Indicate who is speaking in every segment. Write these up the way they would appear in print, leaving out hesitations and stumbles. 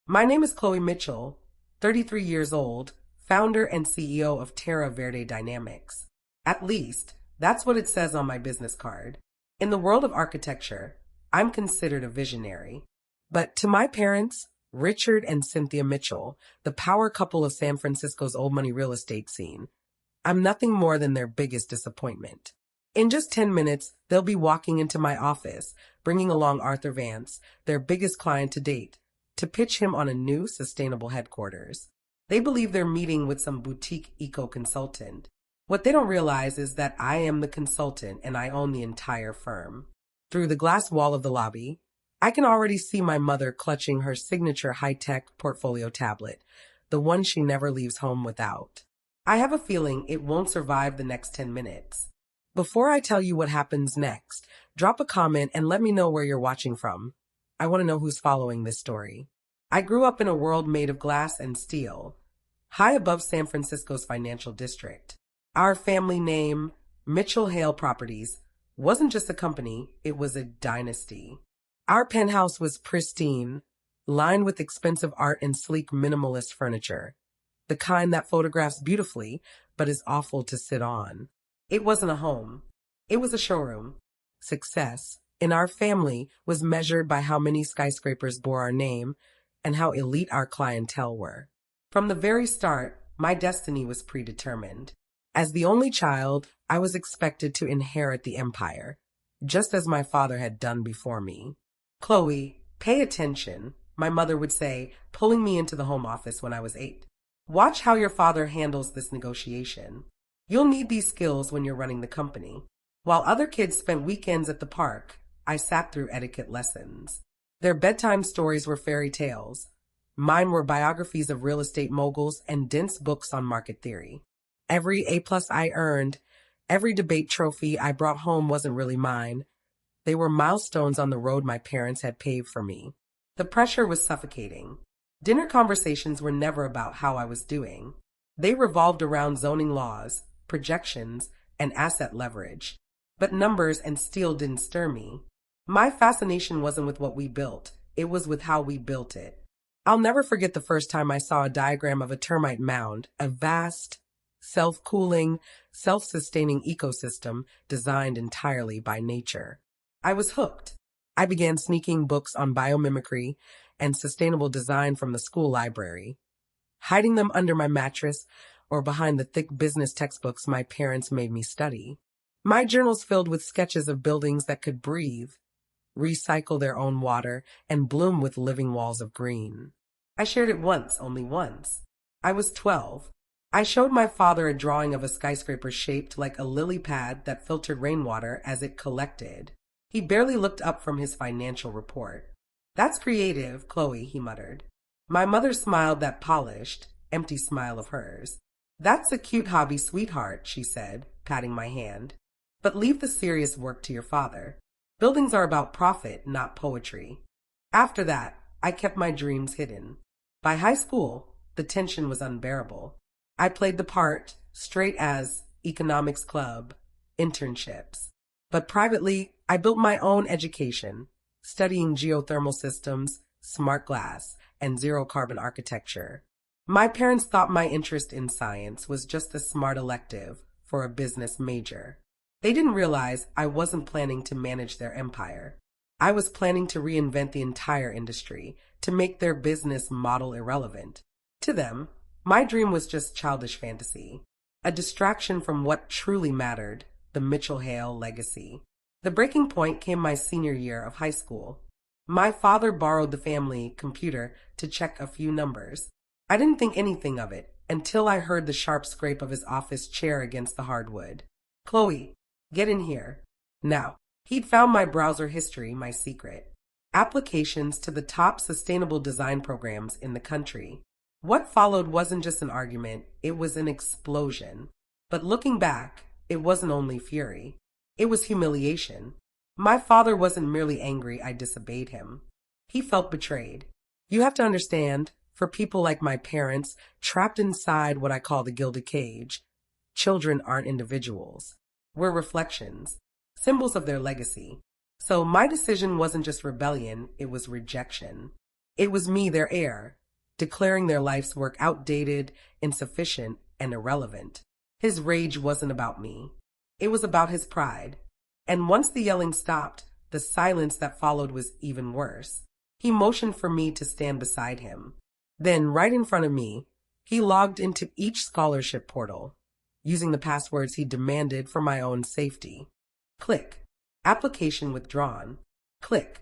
Speaker 1: My name is Chloe Mitchell, 33 years old, founder and CEO of Terra Verde Dynamics. At least, that's what it says on my business card. In the world of architecture, I'm considered a visionary. But to my parents, Richard and Cynthia Mitchell, the power couple of San Francisco's old money real estate scene, I'm nothing more than their biggest disappointment. In just 10 minutes, they'll be walking into my office, bringing along Arthur Vance, their biggest client to date, to pitch him on a new sustainable headquarters. They believe they're meeting with some boutique eco-consultant. What they don't realize is that I am the consultant and I own the entire firm. Through the glass wall of the lobby, I can already see my mother clutching her signature high-tech portfolio tablet, the one she never leaves home without. I have a feeling it won't survive the next 10 minutes. Before I tell you what happens next, drop a comment and let me know where you're watching from. I want to know who's following this story. I grew up in a world made of glass and steel, high above San Francisco's financial district. Our family name, Mitchell Hale Properties, wasn't just a company, it was a dynasty. Our penthouse was pristine, lined with expensive art and sleek minimalist furniture, the kind that photographs beautifully but is awful to sit on. It wasn't a home, it was a showroom. Success in our family was measured by how many skyscrapers bore our name and how elite our clientele were. From the very start, my destiny was predetermined. As the only child, I was expected to inherit the empire, just as my father had done before me. Chloe, pay attention, my mother would say, pulling me into the home office when I was 8. Watch how your father handles this negotiation. You'll need these skills when you're running the company. While other kids spent weekends at the park, I sat through etiquette lessons. Their bedtime stories were fairy tales. Mine were biographies of real estate moguls and dense books on market theory. Every A+ I earned, every debate trophy I brought home wasn't really mine. They were milestones on the road my parents had paved for me. The pressure was suffocating. Dinner conversations were never about how I was doing. They revolved around zoning laws, projections, and asset leverage. But numbers and steel didn't stir me. My fascination wasn't with what we built, it was with how we built it. I'll never forget the first time I saw a diagram of a termite mound, a vast, self-cooling, self-sustaining ecosystem designed entirely by nature. I was hooked. I began sneaking books on biomimicry and sustainable design from the school library, hiding them under my mattress or behind the thick business textbooks my parents made me study. My journals filled with sketches of buildings that could breathe, recycle their own water, and bloom with living walls of green. I shared it once, only once. I was 12. I showed my father a drawing of a skyscraper shaped like a lily pad that filtered rainwater as it collected. He barely looked up from his financial report. "That's creative, Chloe," he muttered. My mother smiled that polished, empty smile of hers. "That's a cute hobby, sweetheart," she said, patting my hand. "But leave the serious work to your father. Buildings are about profit, not poetry." After that, I kept my dreams hidden. By high school, the tension was unbearable. I played the part, straight as economics club, internships. But privately, I built my own education, studying geothermal systems, smart glass, and zero-carbon architecture. My parents thought my interest in science was just a smart elective for a business major. They didn't realize I wasn't planning to manage their empire. I was planning to reinvent the entire industry, to make their business model irrelevant. To them, my dream was just childish fantasy, a distraction from what truly mattered, the Mitchell Hale legacy. The breaking point came my senior year of high school. My father borrowed the family computer to check a few numbers. I didn't think anything of it until I heard the sharp scrape of his office chair against the hardwood. "Chloe, get in here." Now, he'd found my browser history, my secret. Applications to the top sustainable design programs in the country. What followed wasn't just an argument, it was an explosion. But looking back, it wasn't only fury. It was humiliation. My father wasn't merely angry I disobeyed him. He felt betrayed. You have to understand, for people like my parents, trapped inside what I call the gilded cage, children aren't individuals. We're reflections, symbols of their legacy. So my decision wasn't just rebellion, it was rejection. It was me, their heir, declaring their life's work outdated, insufficient, and irrelevant. His rage wasn't about me. It was about his pride. And once the yelling stopped, the silence that followed was even worse. He motioned for me to stand beside him. Then, right in front of me, he logged into each scholarship portal, using the passwords he demanded for my own safety. Click. Application withdrawn. Click.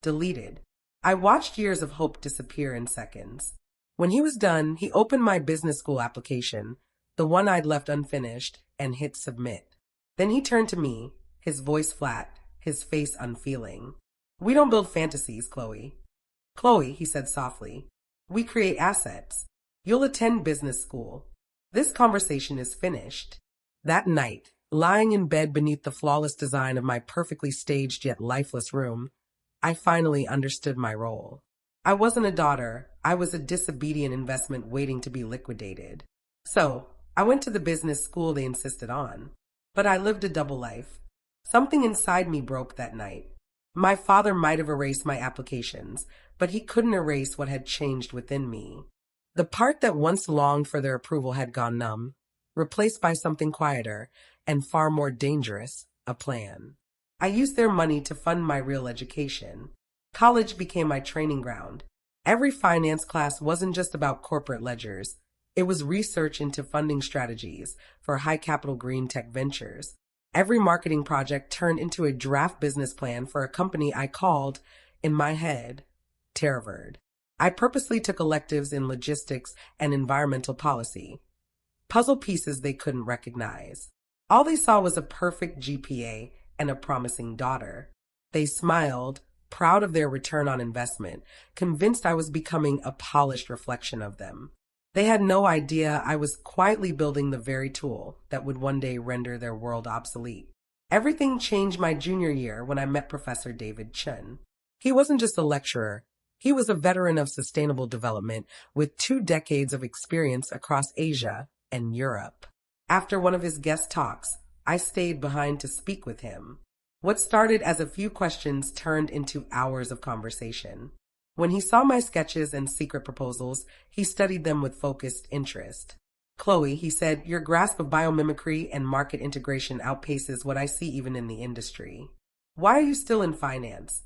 Speaker 1: Deleted. I watched years of hope disappear in seconds. When he was done, he opened my business school application, the one I'd left unfinished, and hit submit. Then he turned to me, his voice flat, his face unfeeling. "We don't build fantasies, Chloe." "Chloe," he said softly, "we create assets. You'll attend business school. This conversation is finished." That night, lying in bed beneath the flawless design of my perfectly staged yet lifeless room, I finally understood my role. I wasn't a daughter. I was a disobedient investment waiting to be liquidated. So, I went to the business school they insisted on. But I lived a double life. Something inside me broke that night. My father might have erased my applications, but he couldn't erase what had changed within me. The part that once longed for their approval had gone numb, replaced by something quieter and far more dangerous, a plan. I used their money to fund my real education. College became my training ground. Every finance class wasn't just about corporate ledgers. It was research into funding strategies for high-capital green tech ventures. Every marketing project turned into a draft business plan for a company I called, in my head, Terraverd. I purposely took electives in logistics and environmental policy, puzzle pieces they couldn't recognize. All they saw was a perfect GPA and a promising daughter. They smiled, proud of their return on investment, convinced I was becoming a polished reflection of them. They had no idea I was quietly building the very tool that would one day render their world obsolete. Everything changed my junior year when I met Professor David Chun. He wasn't just a lecturer. He was a veteran of sustainable development with 2 decades of experience across Asia and Europe. After one of his guest talks, I stayed behind to speak with him. What started as a few questions turned into hours of conversation. When he saw my sketches and secret proposals, he studied them with focused interest. "Chloe," he said, "your grasp of biomimicry and market integration outpaces what I see even in the industry. Why are you still in finance?"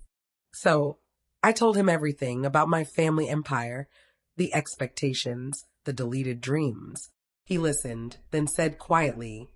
Speaker 1: So, I told him everything about my family empire, the expectations, the deleted dreams. He listened, then said quietly,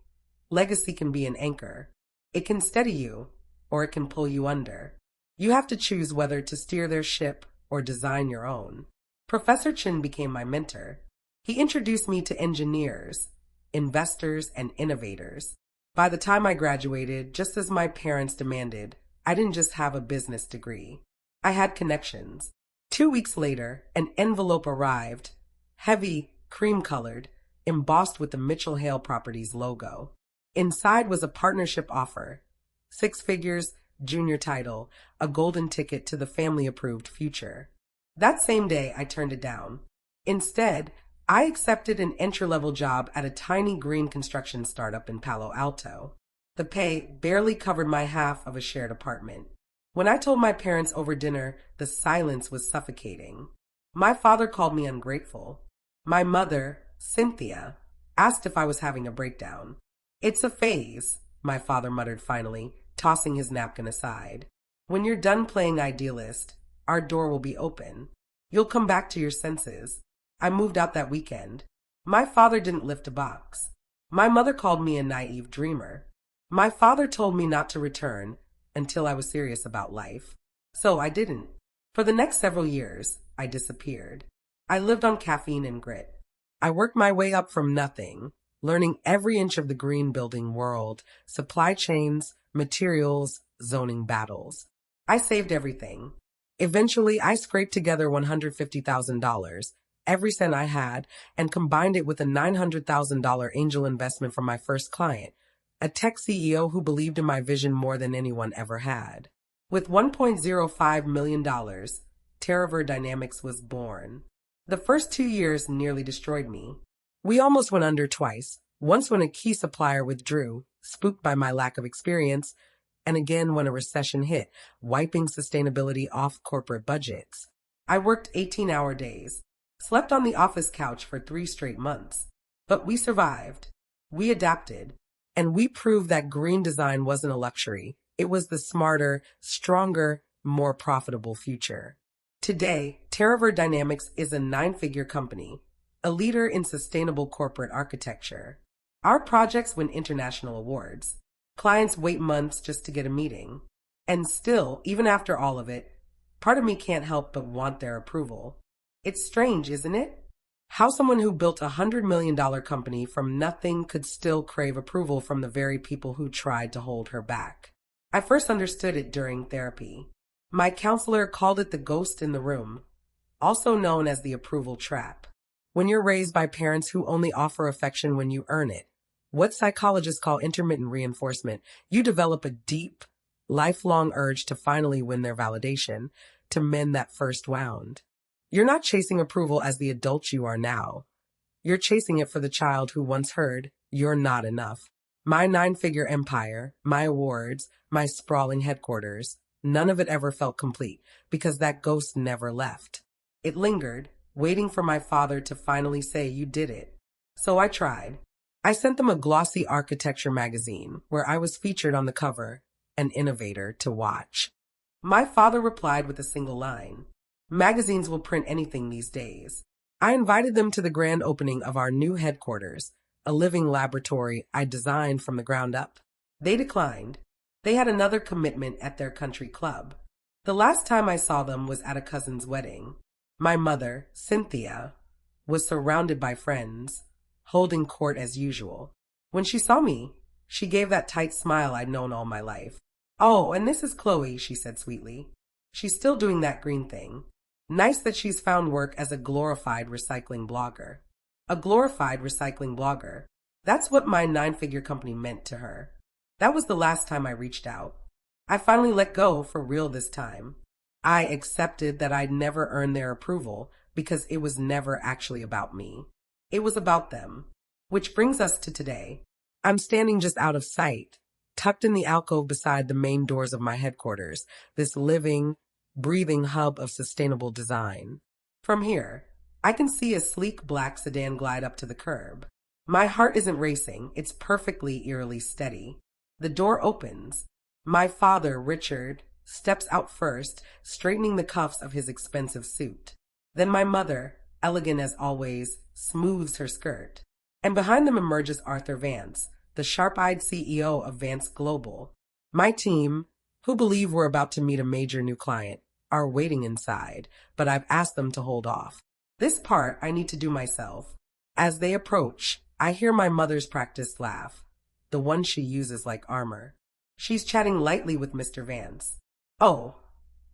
Speaker 1: "Legacy can be an anchor. It can steady you, or it can pull you under. You have to choose whether to steer their ship or design your own." Professor Chin became my mentor. He introduced me to engineers, investors, and innovators. By the time I graduated, just as my parents demanded, I didn't just have a business degree. I had connections. 2 weeks later, an envelope arrived, heavy, cream-colored, embossed with the Mitchell Hale Properties logo. Inside was a partnership offer, 6 figures, junior title, a golden ticket to the family-approved future. That same day, I turned it down. Instead, I accepted an entry-level job at a tiny green construction startup in Palo Alto. The pay barely covered my half of a shared apartment. When I told my parents over dinner, the silence was suffocating. My father called me ungrateful. My mother, Cynthia, asked if I was having a breakdown. "It's a phase," my father muttered finally, tossing his napkin aside. "When you're done playing idealist, our door will be open. You'll come back to your senses." I moved out that weekend. My father didn't lift a box. My mother called me a naive dreamer. My father told me not to return until I was serious about life. So I didn't. For the next several years, I disappeared. I lived on caffeine and grit. I worked my way up from nothing, learning every inch of the green building world, supply chains, materials, zoning battles. I saved everything. Eventually, I scraped together $150,000, every cent I had, and combined it with a $900,000 angel investment from my first client, a tech CEO who believed in my vision more than anyone ever had. With $1.05 million, Terraverd Dynamics was born. The first 2 years nearly destroyed me. We almost went under twice, once when a key supplier withdrew, spooked by my lack of experience, and again when a recession hit, wiping sustainability off corporate budgets. I worked 18-hour days, slept on the office couch for 3 straight months. But we survived. We adapted. And we proved that green design wasn't a luxury. It was the smarter, stronger, more profitable future. Today, Terraver Dynamics is a 9-figure company, a leader in sustainable corporate architecture. Our projects win international awards. Clients wait months just to get a meeting. And still, even after all of it, part of me can't help but want their approval. It's strange, isn't it? How someone who built $100 million company from nothing could still crave approval from the very people who tried to hold her back. I first understood it during therapy. My counselor called it the ghost in the room, also known as the approval trap. When you're raised by parents who only offer affection when you earn it, what psychologists call intermittent reinforcement, you develop a deep, lifelong urge to finally win their validation, to mend that first wound. You're not chasing approval as the adult you are now. You're chasing it for the child who once heard, "You're not enough." My 9-figure empire, my awards, my sprawling headquarters, none of it ever felt complete because that ghost never left. It lingered, waiting for my father to finally say, "You did it." So I tried. I sent them a glossy architecture magazine where I was featured on the cover, an innovator to watch. My father replied with a single line. Magazines will print anything these days. I invited them to the grand opening of our new headquarters, a living laboratory I designed from the ground up. They declined. They had another commitment at their country club. The last time I saw them was at a cousin's wedding. My mother, Cynthia, was surrounded by friends, holding court as usual. When she saw me, she gave that tight smile I'd known all my life. "Oh, and this is Chloe," she said sweetly. "She's still doing that green thing. Nice that she's found work as a glorified recycling blogger." A glorified recycling blogger. That's what my 9-figure company meant to her. That was the last time I reached out. I finally let go for real this time. I accepted that I'd never earned their approval because it was never actually about me. It was about them. Which brings us to today. I'm standing just out of sight, tucked in the alcove beside the main doors of my headquarters, this living, breathing hub of sustainable design. From here, I can see a sleek black sedan glide up to the curb. My heart isn't racing, it's perfectly eerily steady. The door opens. My father, Richard, steps out first, straightening the cuffs of his expensive suit. Then my mother, elegant as always, smooths her skirt. And behind them emerges Arthur Vance, the sharp-eyed CEO of Vance Global. My team, who believe we're about to meet a major new client, are waiting inside, but I've asked them to hold off. This part I need to do myself. As they approach, I hear my mother's practiced laugh, the one she uses like armor. She's chatting lightly with Mr. Vance. "Oh,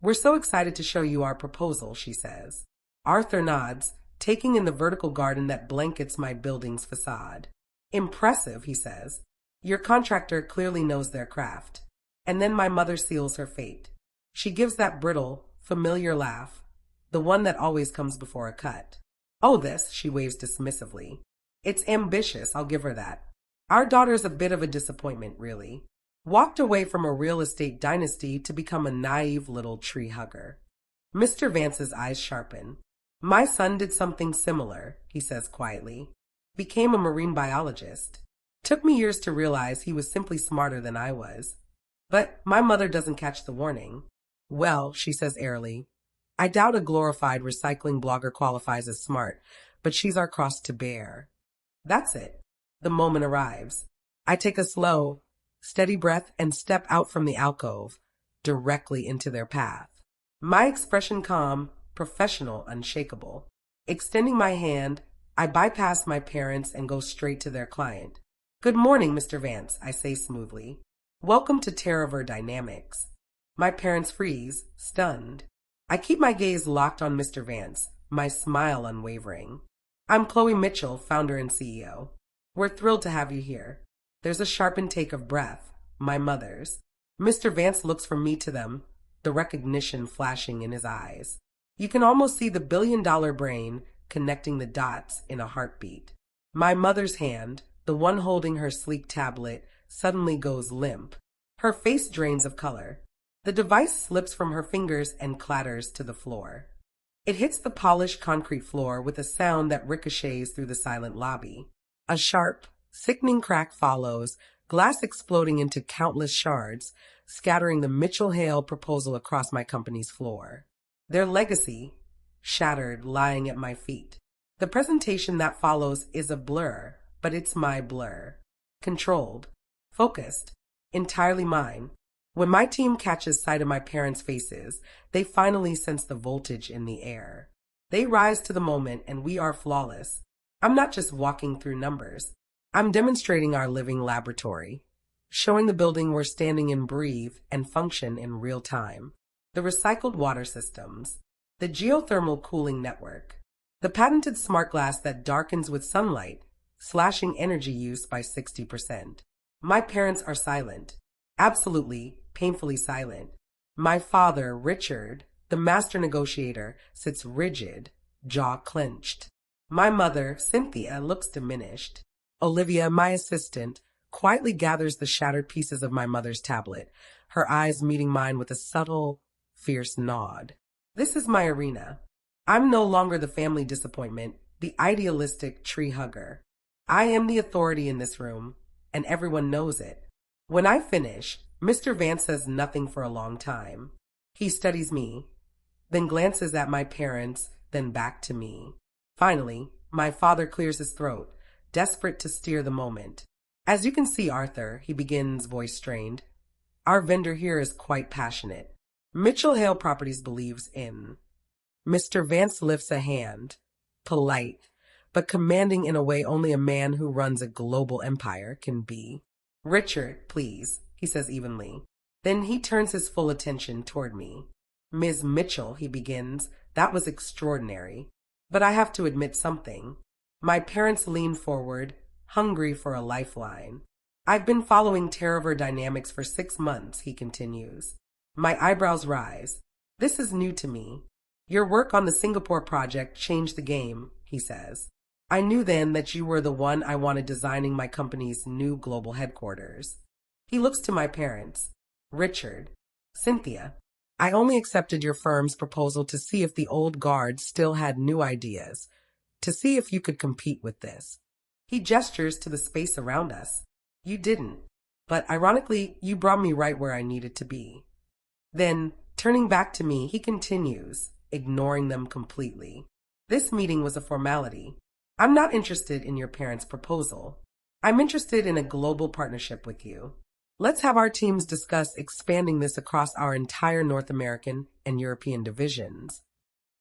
Speaker 1: we're so excited to show you our proposal," she says. Arthur nods, taking in the vertical garden that blankets my building's facade. "Impressive," he says. "Your contractor clearly knows their craft." And then my mother seals her fate. She gives that brittle, familiar laugh, the one that always comes before a cut. "Oh, this," she waves dismissively. "It's ambitious, I'll give her that. Our daughter's a bit of a disappointment, really. Walked away from a real estate dynasty to become a naive little tree hugger." Mr. Vance's eyes sharpen. "My son did something similar," he says quietly. "Became a marine biologist. Took me years to realize he was simply smarter than I was. But my mother doesn't catch the warning." "Well," she says airily, "I doubt a glorified recycling blogger qualifies as smart, but she's our cross to bear." That's it. The moment arrives. I take a slow, steady breath and step out from the alcove, directly into their path. My expression calm, professional, unshakable. Extending my hand, I bypass my parents and go straight to their client. "Good morning, Mr. Vance," I say smoothly. "Welcome to Terraver Dynamics." My parents freeze, stunned. I keep my gaze locked on Mr. Vance, my smile unwavering. "I'm Chloe Mitchell, founder and CEO. We're thrilled to have you here." There's a sharpened take of breath, my mother's. Mr. Vance looks from me to them, the recognition flashing in his eyes. You can almost see the billion-dollar brain connecting the dots in a heartbeat. My mother's hand, the one holding her sleek tablet, suddenly goes limp. Her face drains of color. The device slips from her fingers and clatters to the floor. It hits the polished concrete floor with a sound that ricochets through the silent lobby. A sharp, sickening crack follows, glass exploding into countless shards, scattering the Mitchell Hale proposal across my company's floor. Their legacy, shattered, lying at my feet. The presentation that follows is a blur, but it's my blur. Controlled, focused, entirely mine. When my team catches sight of my parents' faces, they finally sense the voltage in the air. They rise to the moment and we are flawless. I'm not just walking through numbers. I'm demonstrating our living laboratory, showing the building we're standing in breathe and function in real time. The recycled water systems, the geothermal cooling network, the patented smart glass that darkens with sunlight, slashing energy use by 60%. My parents are silent. Absolutely, painfully silent. My father, Richard, the master negotiator, sits rigid, jaw clenched. My mother, Cynthia, looks diminished. Olivia, my assistant, quietly gathers the shattered pieces of my mother's tablet, her eyes meeting mine with a subtle, fierce nod. This is my arena. I'm no longer the family disappointment, the idealistic tree hugger. I am the authority in this room, and everyone knows it. When I finish, Mr. Vance says nothing for a long time. He studies me, then glances at my parents, then back to me. Finally, my father clears his throat, desperate to steer the moment. As you can see, Arthur, he begins, voice strained, our vendor here is quite passionate. Mitchell Hale Properties believes in. Mr. Vance lifts a hand, polite, but commanding in a way only a man who runs a global empire can be. Richard, please, he says evenly. Then he turns his full attention toward me. Ms. Mitchell, he begins, that was extraordinary. But I have to admit something. My parents lean forward, hungry for a lifeline. I've been following Terraver Dynamics for 6 months, he continues. My eyebrows rise. This is new to me. Your work on the Singapore project changed the game, he says. I knew then that you were the one I wanted designing my company's new global headquarters. He looks to my parents. Richard, Cynthia, I only accepted your firm's proposal to see if the old guard still had new ideas, to see if you could compete with this. He gestures to the space around us. You didn't, but ironically, you brought me right where I needed to be. Then, turning back to me, he continues, ignoring them completely. This meeting was a formality. I'm not interested in your parents' proposal. I'm interested in a global partnership with you. Let's have our teams discuss expanding this across our entire North American and European divisions.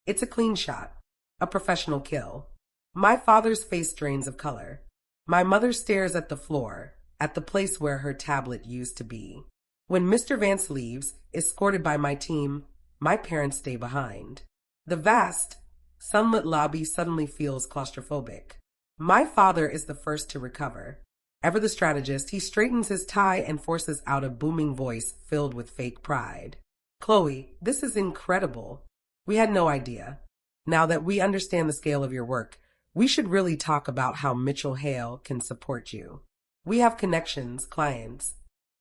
Speaker 1: It's a clean shot, a professional kill. My father's face drains of color. My mother stares at the floor, at the place where her tablet used to be. When Mr. Vance leaves, escorted by my team, my parents stay behind. The vast, sunlit lobby suddenly feels claustrophobic. My father is the first to recover. Ever the strategist, he straightens his tie and forces out a booming voice filled with fake pride. Chloe, this is incredible. We had no idea. Now that we understand the scale of your work, we should really talk about how Mitchell Hale can support you. We have connections, clients.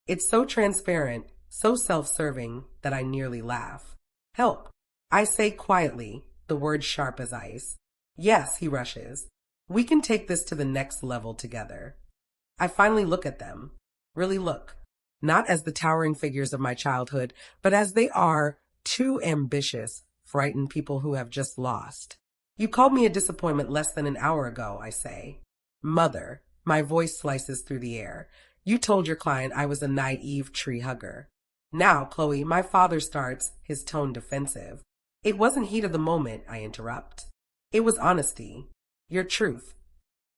Speaker 1: It's so transparent, so self-serving that I nearly laugh. Help, I say quietly, the words sharp as ice. Yes, he rushes. We can take this to the next level together. I finally look at them. Really look. Not as the towering figures of my childhood, but as they are, two ambitious, frightened people who have just lost. You called me a disappointment less than an hour ago, I say. Mother, my voice slices through the air. You told your client I was a naive tree hugger. Now, Chloe, my father starts, his tone defensive. It wasn't heat of the moment, I interrupt. It was honesty. Your truth.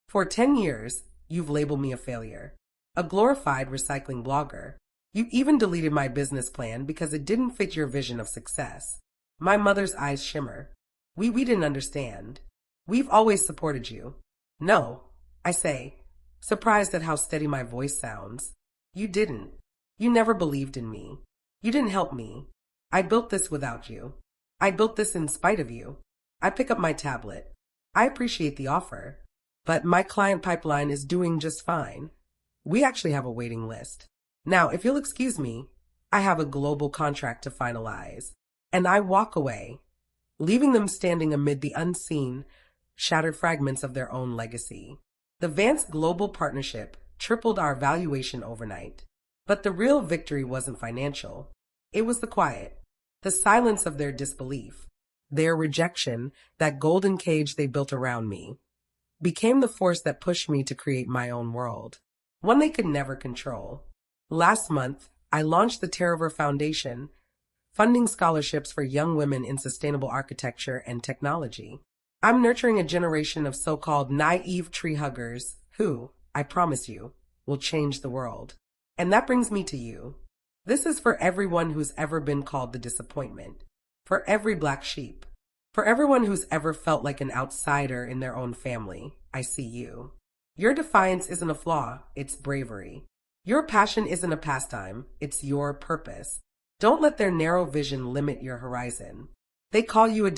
Speaker 1: For 10 years, you've labeled me a failure. A glorified recycling blogger. You even deleted my business plan because it didn't fit your vision of success. My mother's eyes shimmer. We didn't understand. We've always supported you. No, I say, surprised at how steady my voice sounds. You didn't. You never believed in me. You didn't help me. I built this without you. I built this in spite of you. I pick up my tablet. I appreciate the offer, but my client pipeline is doing just fine. We actually have a waiting list. Now, if you'll excuse me, I have a global contract to finalize. And I walk away, leaving them standing amid the unseen, shattered fragments of their own legacy. The Vance Global Partnership tripled our valuation overnight. But the real victory wasn't financial. It was the quiet, the silence of their disbelief. Their rejection, that golden cage they built around me, became the force that pushed me to create my own world, one they could never control. Last month, I launched the Terraver Foundation, funding scholarships for young women in sustainable architecture and technology. I'm nurturing a generation of so-called naive tree huggers who, I promise you, will change the world. And that brings me to you. This is for everyone who's ever been called the disappointment, for every black sheep, for everyone who's ever felt like an outsider in their own family. I see you. Your defiance isn't a flaw, it's bravery. Your passion isn't a pastime, it's your purpose. Don't let their narrow vision limit your horizon. They call you a